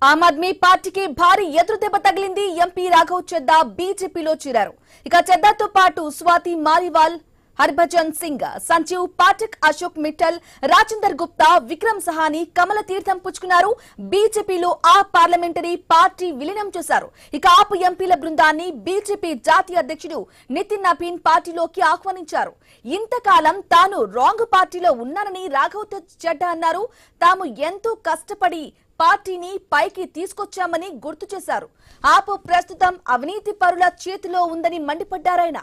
ఆమ్ ఆద్మీ పార్టీకి భారీ ఎదురుదెబ్బ తగిలింది. ఎంపీ రాఘవ్ చెద్దా బీజేపీలో చేరారు. ఇక చెద్దాతో పాటు స్వాతి మాలివాల్, హర్భజన్ సింగ్, సంజీవ్ పాఠక్, అశోక్ మిట్టల్, రాజేందర్ గుప్తా, విక్రమ్ సహాని కమల తీర్థం పుచ్చుకున్నారు. బీజేపీలో ఆ పార్లమెంటరీ పార్టీ విలీనం చేశారు. ఇక ఆపు ఎంపీల బృందాన్ని బీజేపీ జాతీయ అధ్యక్షుడు నితిన్ నబీన్ పార్టీలోకి ఆహ్వానించారు. ఇంతకాలం తాను రాంగ్ పార్టీలో ఉన్నానని రాఘవ్ చెడ్డా అన్నారు. తాము ఎంతో కష్టపడి పార్టీని పైకి తీసుకొచ్చామని గుర్తు చేశారు. ఆపు ప్రస్తుతం అవినీతి పరుల చేతిలో ఉందని మండిపడ్డారాయన.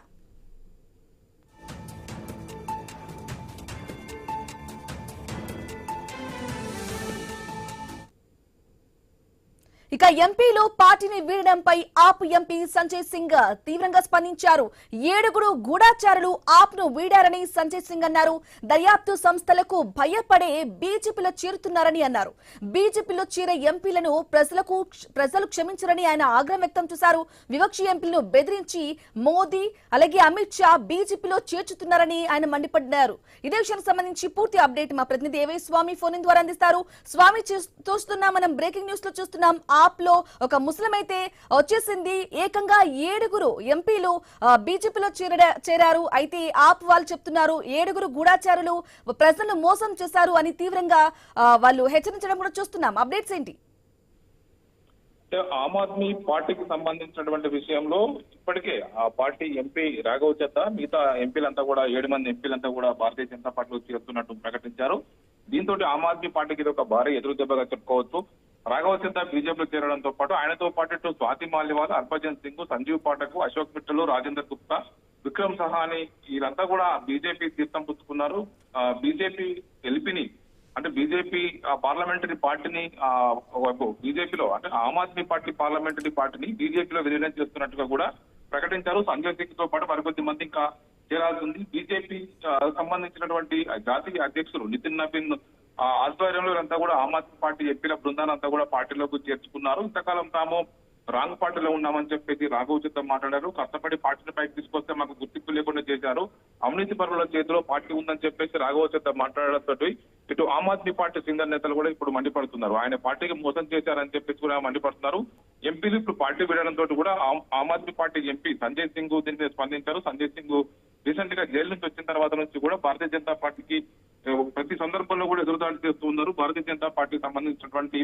ఇక ఎంపీలో పార్టీని వీడడంపై ఆప్ ఎంపీ సంజయ్ సింగ్ తీవ్రంగా స్పందించారు. 7 గూఢాచారులు ఆప్ను వీడారని సంజయ్ సింగ్ అన్నారు. దర్యాప్తు సంస్థలకు భయపడే బీజేపీలో చేరుతున్నారని అన్నారు. బీజేపీలో చేరే ఎంపీలను ప్రజలు క్షమించరని ఆయన ఆగ్రహం వ్యక్తం చేశారు. వివక్ష ఎంపీలను బెదిరించి మోదీ అలాగే అమిత్ షా బీజేపీలో చేర్చుతున్నారని ఆయన మండిపడ్డారు. ఇదే విషయానికి సంబంధించి పూర్తి అప్డేట్ మా ప్రతినిధి ఏవై స్వామి ఫోన్ ద్వారా అందిస్తారు. స్వామి, చూస్తున్నాం, మనం బ్రేకింగ్ న్యూస్ లో చూస్తున్నాం. ఆప్ లో ఒక ముస్లిం అయితే వచ్చేసింది. ఏకంగా 7 ఎంపీలు బీజేపీలో చేరారు. అయితే ఆప్ వాళ్ళు చెప్తున్నారు 7 గూఢాచారులు ప్రజలను మోసం చేశారు అని తీవ్రంగా వాళ్ళు హెచ్చరించడం కూడా చూస్తున్నాం. అప్డేట్స్ ఏంటి? ఆమ్ ఆద్మీ పార్టీకి సంబంధించినటువంటి విషయంలో ఇప్పటికే ఆ పార్టీ ఎంపీ రాఘవ్ చెద్దా మిగతా ఎంపీలంతా కూడా 7 మంది ఎంపీలంతా కూడా భారతీయ జనతా పార్టీలో చేరుతున్నట్టు ప్రకటించారు. దీంతో ఆమ్ ఆద్మీ పార్టీకి ఇది ఒక భారీ ఎదురు దెబ్బగా చెప్పుకోవచ్చు. రాఘవ్ చెద్దా బీజేపీలో చేరడంతో పాటు ఆయనతో పాటు ఇటు స్వాతి మాలివాల్, హర్భజన్ సింగ్, సంజీవ్ పాఠక్, అశోక్ మిట్టల్, రాజేందర్ గుప్తా, విక్రమ్ సహాని వీరంతా కూడా బీజేపీ తీర్థం పుచ్చుకున్నారు. బీజేపీ ఎల్పీని అంటే బీజేపీ పార్లమెంటరీ పార్టీని బీజేపీలో అంటే ఆమ్ ఆద్మీ పార్టీ పార్లమెంటరీ పార్టీని బీజేపీలో విలీనం చేస్తున్నట్టుగా కూడా ప్రకటించారు. సంజయ్ సింగ్ తో పాటు మరికొద్ది మంది ఇంకా చేరాల్సి ఉంది. బీజేపీ సంబంధించినటువంటి జాతీయ అధ్యక్షులు నితిన్ నబీన్ ఆధ్వర్యంలో వీరంతా కూడా ఆమ్ ఆద్మీ పార్టీ ఎంపీల బృందాన్ని అంతా కూడా పార్టీలోకి చేర్చుకున్నారు. ఇంతకాలం తాము రాంగ్ పార్టీలో ఉన్నామని చెప్పేసి రాఘవ్ చెద్దా మాట్లాడారు. కష్టపడి పార్టీని పైకి తీసుకొస్తే మాకు గుర్తింపు లేకుండా చేశారు. అవినీతి పరుల చేతిలో పార్టీ ఉందని చెప్పేసి రాఘవ్ చెద్దా మాట్లాడడంతో ఇటు ఆమ్ ఆద్మీ పార్టీ సీనియర్ నేతలు కూడా ఇప్పుడు మండిపడుతున్నారు. ఆయన పార్టీకి మోసం చేశారని చెప్పేసి కూడా మండిపడుతున్నారు. ఎంపీలు ఇప్పుడు పార్టీ వీడడంతో కూడా ఆమ్ ఆద్మీ పార్టీ ఎంపీ సంజయ్ సింగ్ దీనికి స్పందించారు. సంజయ్ సింగ్ రీసెంట్ గా జైలు నుంచి వచ్చిన తర్వాత నుంచి కూడా భారతీయ జనతా పార్టీకి ప్రతి సందర్భంలో కూడా ఎదురుదాడి చేస్తూ ఉన్నారు. భారతీయ జనతా పార్టీకి సంబంధించినటువంటి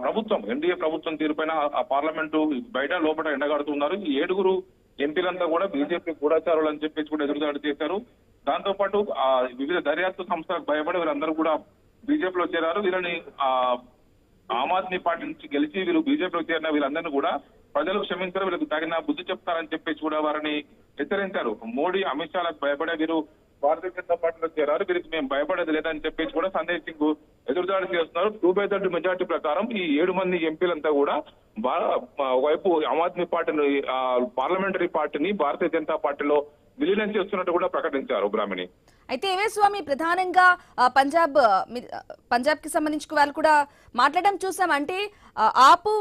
ప్రభుత్వం ఎన్డీఏ ప్రభుత్వం తీరుపైన ఆ పార్లమెంటు బయట లోపల ఎండగాడుతున్నారు. ఈ 7 ఎంపీలంతా కూడా బీజేపీ గూఢాచారులు అని చెప్పేసి కూడా ఎదురుదాడి చేశారు. దాంతో పాటు వివిధ దర్యాప్తు సంస్థలకు భయపడి వీరందరూ కూడా బీజేపీలో చేరారు. వీళ్ళని ఆమ్ ఆద్మీ పార్టీ నుంచి గెలిచి వీళ్ళు బీజేపీలో చేరిన వీళ్ళందరినీ కూడా ప్రజలు క్షమించారు, వీళ్ళకి తగిన బుద్ధి చెప్తారని చెప్పేసి కూడా వారిని హెచ్చరించారు. మోడీ, అమిత్ షాలకు భయపడే వీరు భారతీయ జనతా పార్టీలో చేరారు, వీరికి మేము భయపడేది లేదని చెప్పేసి కూడా సంజయ్ సింగ్ ఎదురుదాడి చేస్తున్నారు. 2/3 మెజార్టీ ప్రకారం ఈ 7 మంది ఎంపీలంతా కూడా వైపు ఆమ్ ఆద్మీ పార్టీని పార్లమెంటరీ పార్టీని భారతీయ జనతా పార్టీలో విలీనం చేస్తున్నట్టు కూడా ప్రకటించారు. బ్రాహ్మణి అయితే ఏవే స్వామి, ప్రధానంగా పంజాబ్ కి సంబంధించి వాళ్ళు కూడా మాట్లాడడం చూసాం. అంటే ఆపు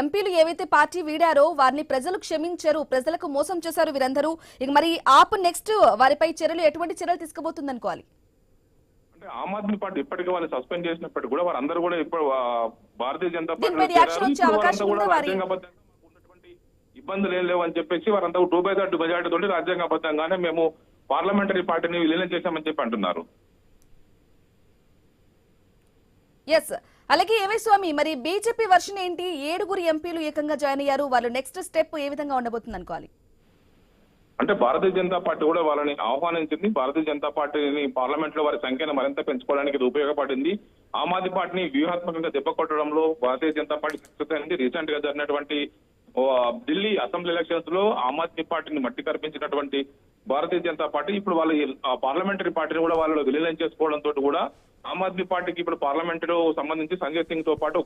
ఎంపీలు ఏవైతే పార్టీ వీడారో వారిని ప్రజలు క్షమించారు, ప్రజలకు మోసం చేశారు వీరందరూ. ఇక మరి ఆపు నెక్స్ట్ వారిపై ఎటువంటి చర్యలు తీసుకోబోతుంది అనుకోవాలి? అంటే ఆమ్ ఆద్మీ పార్టీ ఇప్పటికీ వాళ్ళు సస్పెండ్ చేసినప్పటికీ కూడా వారందరూ కూడా ఇప్పుడు భారతీయ జనతా పార్టీ ఉన్నటువంటి ఇబ్బందులు ఏం లేవు అని చెప్పేసి వారంతా 2/3 మెజార్టీ తోటి రాజ్యాంగబద్ధంగానే మేము పార్లమెంటరీ పార్టీని విలీనం చేశామని చెప్పి అంటున్నారు. ఎస్, అలాగే ఏవై స్వామి, మరి బీజేపీ వర్షన్ ఏంటి? 7 ఎంపీలు ఏకంగా జాయిన్ అయ్యారు. వాళ్ళు నెక్స్ట్ స్టెప్ ఏ విధంగా ఉండబోతుంది అనుకోవాలి? అంటే భారతీయ జనతా పార్టీ కూడా వాళ్ళని ఆహ్వానించింది. భారతీయ జనతా పార్టీని పార్లమెంట్ లో వారి సంఖ్యను మరింత పెంచుకోవడానికి ఇది ఉపయోగపడింది. ఆమ్ ఆద్మీ పార్టీని వ్యూహాత్మకంగా దెబ్బ కొట్టడంలో భారతీయ జనతా పార్టీ సక్సెస్ అయింది. రీసెంట్ గా జరిగినటువంటి ఢిల్లీ అసెంబ్లీ ఎలక్షన్స్ లో ఆమ్ ఆద్మీ పార్టీని మట్టి కనిపించినటువంటి భారతీయ జనతా పార్టీ ఇప్పుడు వాళ్ళ పార్లమెంటరీ పార్టీని కూడా వాళ్ళు విలీనం చేసుకోవడంతో కూడా ఆమ్ ఆద్మీ పార్టీకి ఇప్పుడు పార్లమెంట్ లో సంబంధించి సంజయ్ సింగ్ తో పాటు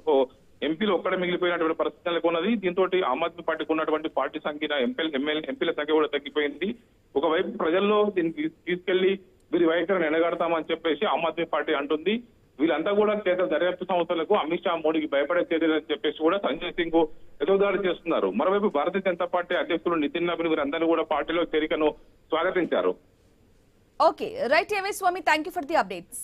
ఎంపీలు ఒక్కడే మిగిలిపోయినటువంటి పరిస్థితి నెలకొన్నది. దీంతో ఆమ్ ఆద్మీ పార్టీకి ఉన్నటువంటి పార్టీ సంఖ్య ఎంపీల సంఖ్య కూడా తగ్గిపోయింది. ఒకవైపు ప్రజల్లో దీన్ని తీసుకెళ్లి వీరి వైఖరిని ఎండగడతామని చెప్పేసి ఆమ్ ఆద్మీ పార్టీ అంటుంది. వీళ్ళంతా కూడా కేంద్ర దర్యాప్తు సంస్థలకు అమిత్ షా, మోడీకి భయపడే చర్యలని చెప్పేసి కూడా సంజయ్ సింగ్ ఎదురుదాడి చేస్తున్నారు. మరోవైపు భారతీయ జనతా పార్టీ అధ్యక్షులు నితిన్ నబీన్ వీరందరూ కూడా పార్టీలో చేరికను స్వాగతించారు. Okay, right A Y Swamy, thank you for the updates.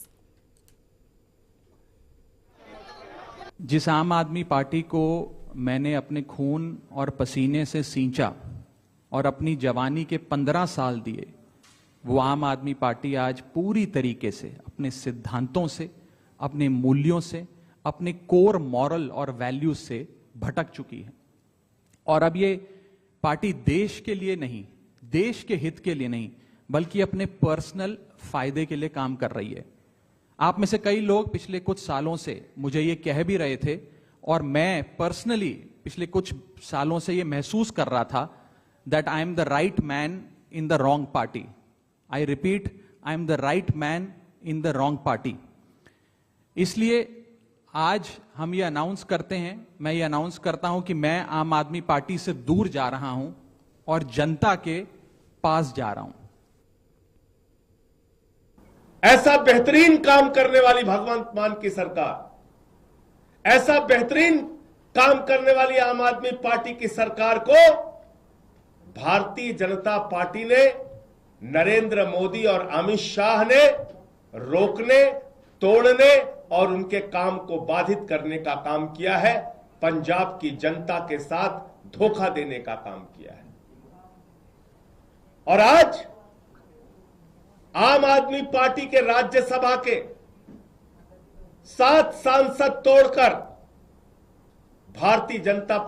जिस आम आदमी पार्टी को मैंने अपने खून और पसीने से सींचा और अपनी जवानी के 15 साल दिए, वो आम आदमी पार्टी आज पूरी तरीके से अपने सिद्धांतों से, अपने मूल्यों से, अपने कोर मॉरल और वैल्यूज से भटक चुकी है। और अब ये पार्टी देश के लिए नहीं, देश के हित के लिए नहीं, बल्कि अपने पर्सनल फायदे के लिए काम कर रही है। आप में से कई लोग पिछले कुछ सालों से मुझे ये कह भी रहे थे, और मैं पर्सनली पिछले कुछ सालों से ये महसूस कर रहा था that I am the right man in the wrong party. I repeat, I am the right man in the wrong party. इसलिए आज हम ये अनाउंस करते हैं, मैं ये अनाउंस करता हूं कि मैं आम आदमी पार्टी से दूर जा रहा हूं और जनता के पास जा रहा हूं। ऐसा बेहतरीन काम करने वाली भगवंत मान की सरकार, ऐसा बेहतरीन काम करने वाली आम आदमी पार्टी की सरकार को भारतीय जनता पार्टी ने, नरेंद्र मोदी और अमित शाह ने रोकने, तोड़ने और उनके काम को बाधित करने का काम किया है। पंजाब की जनता के साथ धोखा देने का काम किया है। और आज आम आदमी पार्टी के राज्यसभा के 7 सांसद तोड़कर भारतीय जनता